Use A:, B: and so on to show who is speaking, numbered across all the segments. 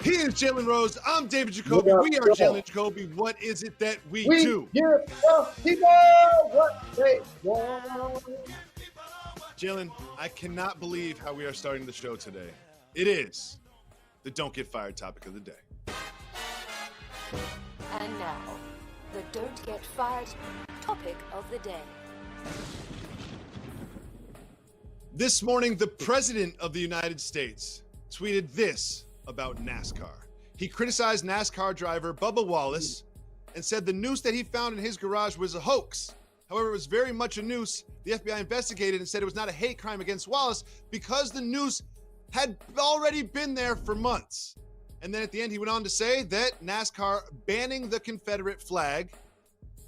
A: He is Jalen Rose. I'm David Jacoby. We are Jalen Jacoby. What is it that we do?
B: Give the people what they want.
A: Jalen, I cannot believe how we are starting the show today. It is the Don't Get Fired topic of the day.
C: And now, the Don't Get Fired topic of the day.
A: This morning, the President of the United States tweeted this about NASCAR. He criticized NASCAR driver Bubba Wallace and said the noose that he found in his garage was a hoax. However, it was very much a noose. The FBI investigated and said it was not a hate crime against Wallace because the noose had already been there for months. And then at the end, he went on to say that NASCAR banning the Confederate flag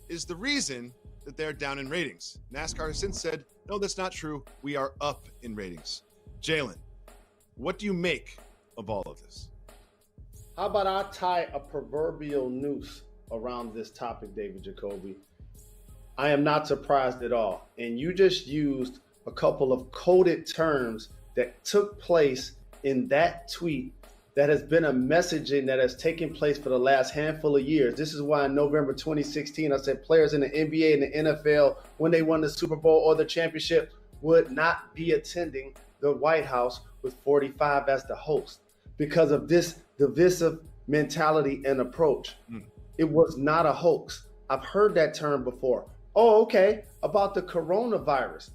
A: is the reason that they're down in ratings. NASCAR has since said, no, that's not true. We are up in ratings. Jalen, what do you make of all of this?
B: How about I tie a proverbial noose around this topic, David Jacoby? I am not surprised at all. And you just used a couple of coded terms that took place in that tweet that has been a messaging that has taken place for the last handful of years. This is why in November 2016, I said players in the NBA and the NFL, when they won the Super Bowl or the championship, would not be attending the White House with 45 as the host because of this divisive mentality and approach. It was not a hoax. I've heard that term before. Oh, okay, about the coronavirus.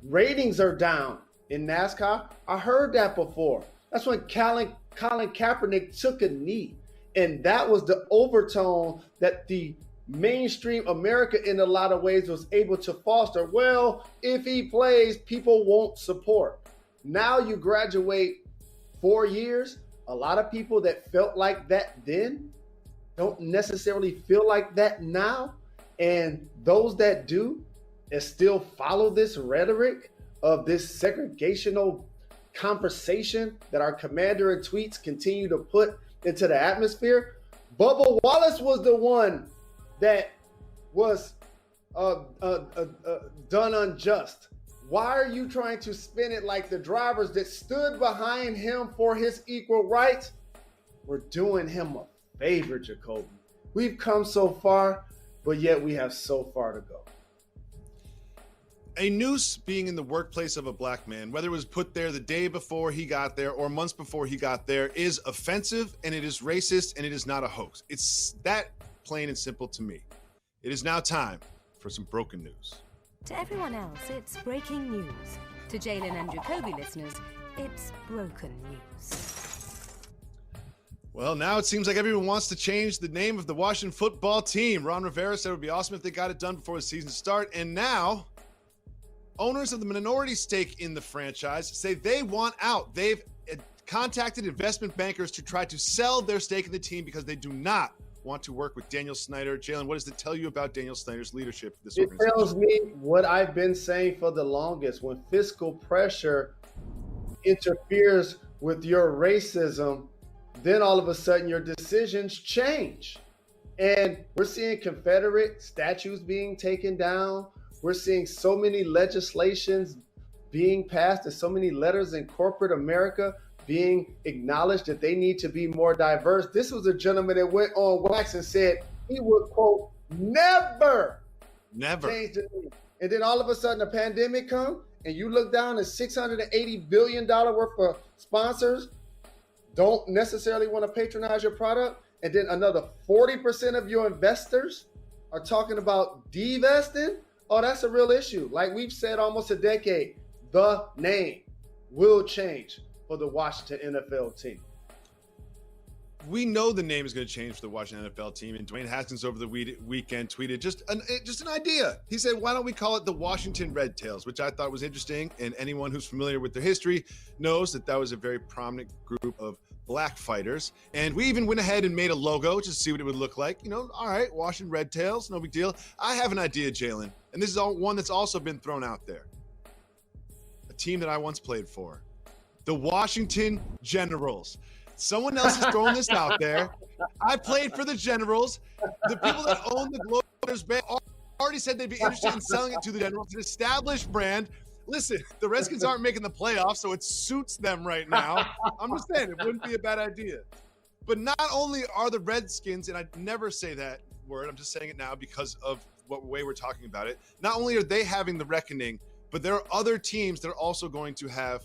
B: Ratings are down in NASCAR. I heard that before. That's when Colin Kaepernick took a knee. And that was the overtone that the mainstream America in a lot of ways was able to foster. Well, if he plays, people won't support. Now you graduate 4 years. A lot of people that felt like that then don't necessarily feel like that now. And those that do and still follow this rhetoric of this segregational conversation that our commander and tweets continue to put into the atmosphere. Bubba Wallace was the one that was done unjust. Why are you trying to spin it like the drivers that stood behind him for his equal rights were doing him a favor, Jacoby? We've come so far, but yet we have so far to go.
A: A noose being in the workplace of a black man, whether it was put there the day before he got there or months before he got there, is offensive and it is racist and it is not a hoax. It's that plain and simple to me. It is now time for some broken news.
C: To everyone else, it's breaking news. To Jalen and Jacoby listeners, it's broken news.
A: Well, now it seems like everyone wants to change the name of the Washington football team. Ron Rivera said it would be awesome if they got it done before the season start. And now owners of the minority stake in the franchise say they want out. They've contacted investment bankers to try to sell their stake in the team because they do not want to work with Daniel Snyder. Jalen, what does it tell you about Daniel Snyder's leadership of this organization?
B: It tells me what I've been saying for the longest. When fiscal pressure interferes with your racism, then all of a sudden your decisions change. And we're seeing Confederate statues being taken down. We're seeing so many legislations being passed and so many letters in corporate America being acknowledged that they need to be more diverse. This was a gentleman that went on wax and said he would, quote, never change the name. And then all of a sudden a pandemic comes and you look down at $680 billion worth of sponsors don't necessarily want to patronize your product. And then another 40% of your investors are talking about divesting. Oh, that's a real issue. Like we've said almost a decade, the name will change for the Washington NFL team.
A: We know the name is going to change for the Washington NFL team, and Dwayne Haskins over the weekend tweeted just an idea. He said, why don't we call it the Washington Red Tails, which I thought was interesting, and anyone who's familiar with their history knows that that was a very prominent group of black fighters. And we even went ahead and made a logo just to see what it would look like. You know, all right, Washington Red Tails, no big deal. I have an idea, Jalen, and this is one that's also been thrown out there. A team that I once played for, the Washington Generals. Someone else has thrown this out there. I played for the Generals. The people that own the Globetrotters band already said they'd be interested in selling it to the Generals, an established brand. Listen, the Redskins aren't making the playoffs, so it suits them right now. I'm just saying, it wouldn't be a bad idea. But not only are the Redskins, and I never say that word, I'm just saying it now because of what way we're talking about it. Not only are they having the reckoning, but there are other teams that are also going to have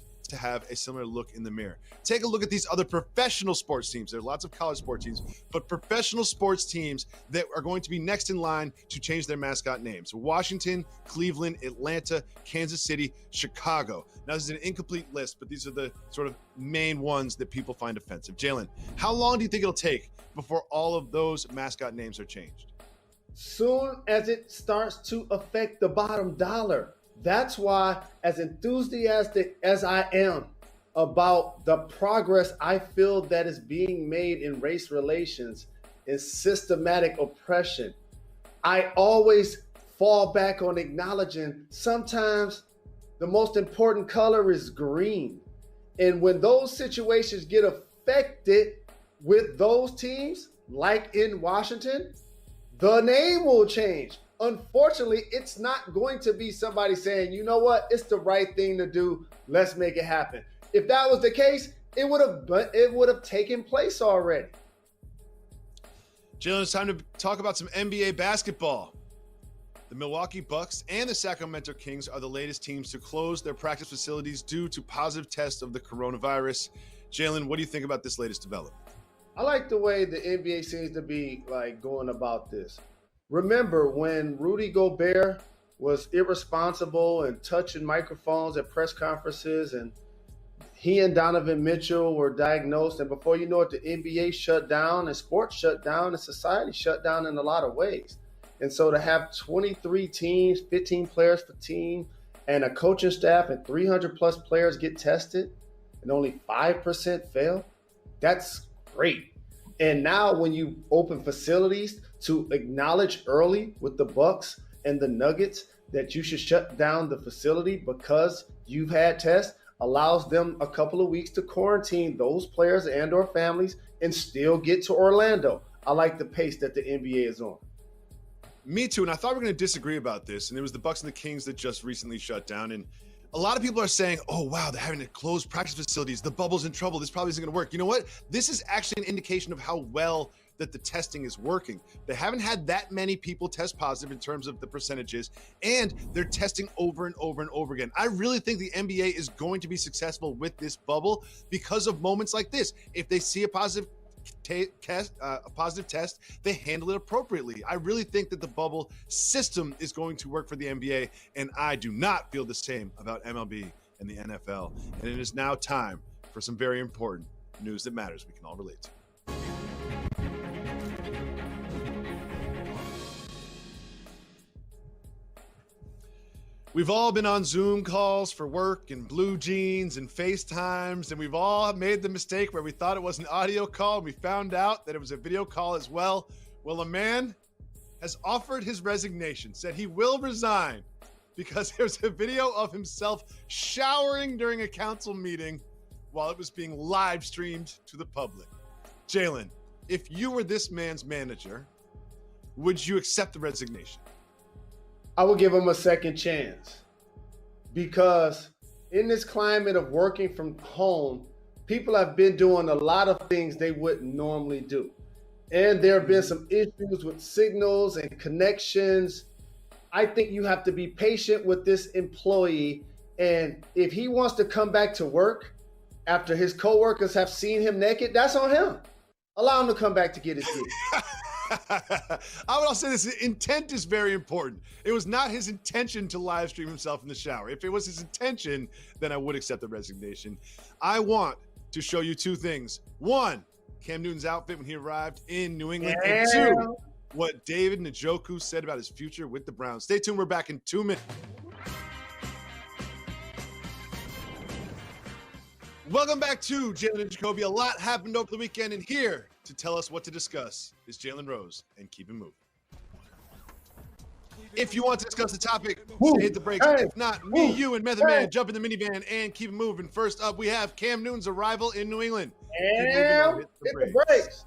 A: a similar look in the mirror. Take a look at these other professional sports teams. There are lots of college sports teams, but professional sports teams that are going to be next in line to change their mascot names. Washington, Cleveland, Atlanta, Kansas City, Chicago. Now, this is an incomplete list, but these are the sort of main ones that people find offensive. Jalen, how long do you think it'll take before all of those mascot names are changed?
B: Soon as it starts to affect the bottom dollar. That's why, as enthusiastic as I am about the progress I feel that is being made in race relations and systematic oppression, I always fall back on acknowledging sometimes the most important color is green. And when those situations get affected with those teams, like in Washington, the name will change. Unfortunately, it's not going to be somebody saying, you know what, it's the right thing to do. Let's make it happen. If that was the case, it would have taken place already.
A: Jalen, it's time to talk about some NBA basketball. The Milwaukee Bucks and the Sacramento Kings are the latest teams to close their practice facilities due to positive tests of the coronavirus. Jalen, what do you think about this latest development?
B: I like the way the NBA seems to be going about this. Remember when Rudy Gobert was irresponsible and touching microphones at press conferences, and he and Donovan Mitchell were diagnosed, and before you know it, the NBA shut down and sports shut down and society shut down in a lot of ways. And so to have 23 teams, 15 players per team, and a coaching staff and 300 plus players get tested and only 5% fail, that's great. And now when you open facilities to acknowledge early with the Bucks and the Nuggets that you should shut down the facility because you've had tests, allows them a couple of weeks to quarantine those players and or families and still get to Orlando. I like the pace that the NBA is on.
A: Me too, and I thought we were going to disagree about this, and it was the Bucks and the Kings that just recently shut down, and a lot of people are saying, oh, wow, they're having to close practice facilities. The bubble's in trouble. This probably isn't going to work. You know what? This is actually an indication of how well that the testing is working. They haven't had that many people test positive in terms of the percentages, and they're testing over and over and over again. I really think the NBA is going to be successful with this bubble because of moments like this. If they see a positive test, they handle it appropriately. I really think that the bubble system is going to work for the NBA, and I do not feel the same about MLB and the NFL. And it is now time for some very important news that matters we can all relate to. We've all been on Zoom calls for work and blue jeans and FaceTimes, and we've all made the mistake where we thought it was an audio call and we found out that it was a video call as well. Well, a man has offered his resignation, said he will resign because there's a video of himself showering during a council meeting while it was being live streamed to the public. Jalen, if you were this man's manager, would you accept the resignation?
B: I would give him a second chance because in this climate of working from home, people have been doing a lot of things they wouldn't normally do. And there have been some issues with signals and connections. I think you have to be patient with this employee. And if he wants to come back to work after his coworkers have seen him naked, that's on him. Allow him to come back to get his gig.
A: I would also say this, intent is very important. It was not his intention to live stream himself in the shower. If it was his intention, then I would accept the resignation. I want to show you two things. One, Cam Newton's outfit when he arrived in New England.
B: Yeah.
A: And two, what David Njoku said about his future with the Browns. Stay tuned. We're back in 2 minutes. Welcome back to Jalen Jacoby. A lot happened over the weekend, and here to tell us what to discuss is Jalen Rose, and keep it moving. If you want to discuss the topic, hit the brakes. Hey. If not, me, you, and Method Man jump in the minivan and keep it moving. First up, we have Cam Newton's arrival in New England.
B: And hit the brakes.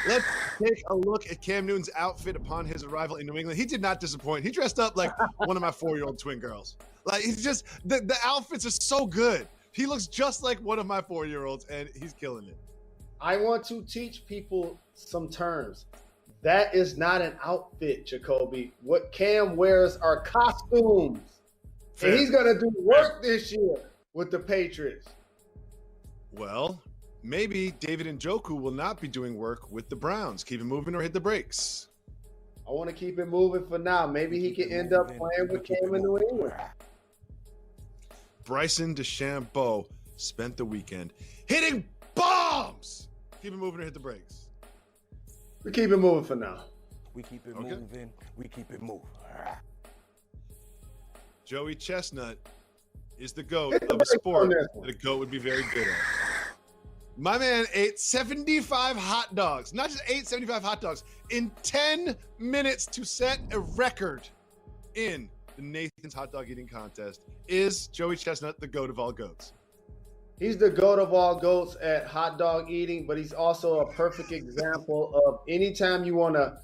A: Let's take a look at Cam Newton's outfit upon his arrival in New England. He did not disappoint. He dressed up like one of my 4-year-old twin girls. Like, he's just, the outfits are so good. He looks just like one of my 4-year-olds, and he's killing it.
B: I want to teach people some terms. That is not an outfit, Jacoby. What Cam wears are costumes.
A: Fair.
B: And he's going to do work this year with the Patriots.
A: Well, maybe David Njoku will not be doing work with the Browns. Keep it moving or hit the brakes.
B: I want to keep it moving for now. Maybe he can end up playing with Cam in New England.
A: Bryson DeChambeau spent the weekend hitting bombs. Keep it moving or hit the brakes.
B: We keep it moving for now.
D: We keep it moving. We keep it moving.
A: Joey Chestnut is the GOAT of a sport that a GOAT would be very good at. My man ate 75 hot dogs. Not just ate 75 hot dogs. In 10 minutes to set a record in the Nathan's Hot Dog Eating Contest. Is Joey Chestnut the GOAT of all GOATs?
B: He's the GOAT of all GOATs at hot dog eating, but he's also a perfect example of anytime you want to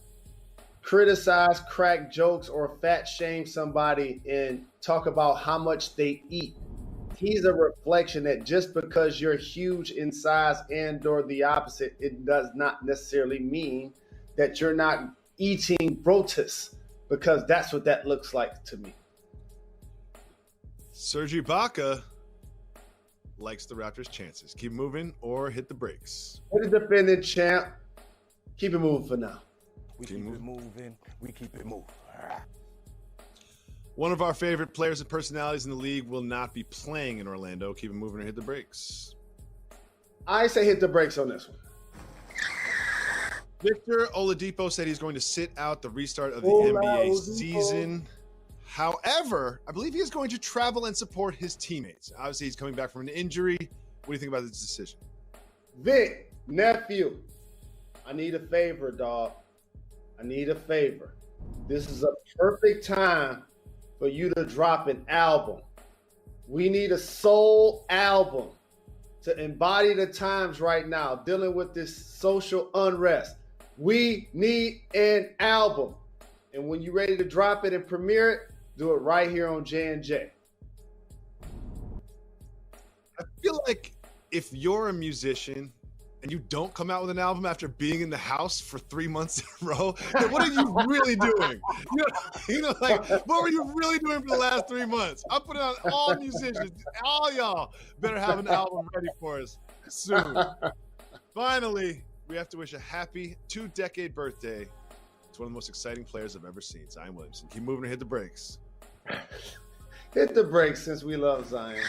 B: criticize, crack jokes, or fat shame somebody and talk about how much they eat. He's a reflection that just because you're huge in size and or the opposite, it does not necessarily mean that you're not eating Brotus, because that's what that looks like to me.
A: Serge Ibaka likes the Raptors' chances. Keep moving or hit the brakes.
B: Hit the defending champ. Keep it moving for now.
D: We keep it moving. We keep it moving.
A: One of our favorite players and personalities in the league will not be playing in Orlando. Keep it moving or hit the brakes.
B: I say hit the brakes on this one.
A: Victor Oladipo said he's going to sit out the restart of the NBA season. However, I believe he is going to travel and support his teammates. Obviously, he's coming back from an injury. What do you think about this decision?
B: Vic, nephew, I need a favor, dog. I need a favor. This is a perfect time for you to drop an album. We need a soul album to embody the times right now, dealing with this social unrest. We need an album. And when you're ready to drop it and premiere it, do it right here on J&J.
A: I feel like if you're a musician and you don't come out with an album after being in the house for 3 months in a row, then what are you really doing? Like, what were you really doing for the last 3 months? I'm putting on all musicians, all y'all better have an album ready for us soon. Finally, we have to wish a happy 2-decade birthday to one of the most exciting players I've ever seen, Zion Williamson. Keep moving or hit the brakes.
B: Hit the brakes since we love Zion.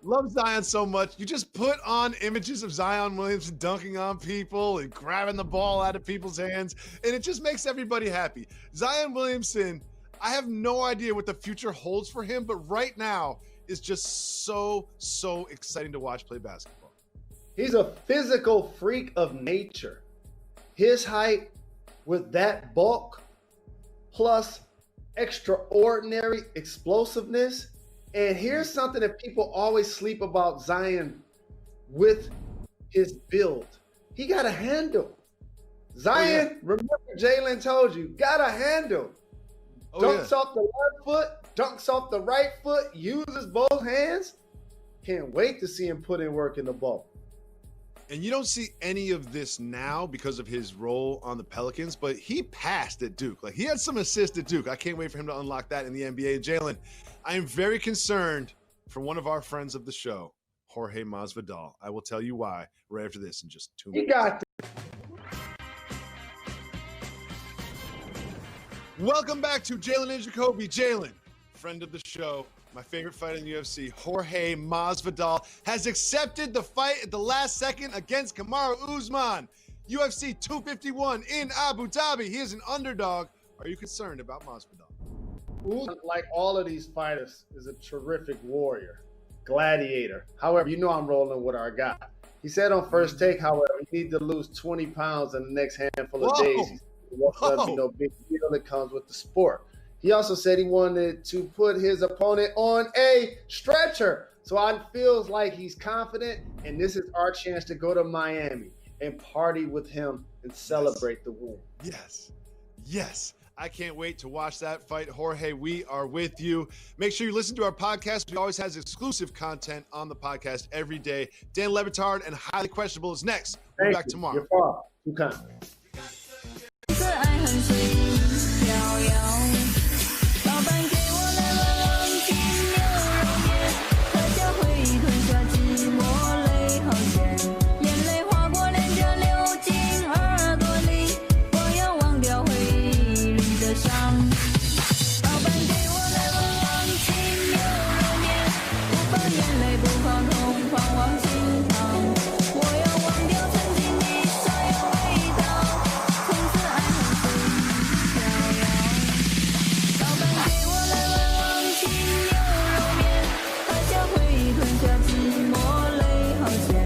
A: Love Zion so much. You just put on images of Zion Williamson dunking on people and grabbing the ball out of people's hands, and it just makes everybody happy. Zion Williamson, I have no idea what the future holds for him, but right now is just so exciting to watch play basketball.
B: He's a physical freak of nature. His height with that bulk plus extraordinary explosiveness. And here's something that people always sleep about Zion with his build. He got a handle. Zion, remember Jalen told you, got a handle. Dunks off the left foot, dunks off the right foot, uses both hands. Can't wait to see him put in work in the ball.
A: And you don't see any of this now because of his role on the Pelicans, but he passed at Duke. Like, he had some assists at Duke. I can't wait for him to unlock that in the NBA. Jalen, I am very concerned for one of our friends of the show, Jorge Masvidal. I will tell you why right after this in just 2 minutes.
B: He got
A: Welcome back to Jalen Jacoby. Jalen, friend of the show, my favorite fight in the UFC, Jorge Masvidal, has accepted the fight at the last second against Kamaru Usman. UFC 251 in Abu Dhabi. He is an underdog. Are you concerned about Masvidal?
B: Usman, like all of these fighters, is a terrific warrior, gladiator. However, you know I'm rolling with our guy. He said on First Take, however, he needs to lose 20 pounds in the next handful of days. Big deal that comes with the sport. He also said he wanted to put his opponent on a stretcher. So I feels like he's confident, and this is our chance to go to Miami and party with him and celebrate the win.
A: Yes. I can't wait to watch that fight. Jorge, we are with you. Make sure you listen to our podcast. We always has exclusive content on the podcast every day. Dan Le Batard and Highly Questionable is next. We'll be back tomorrow.
B: You're far. Too kind.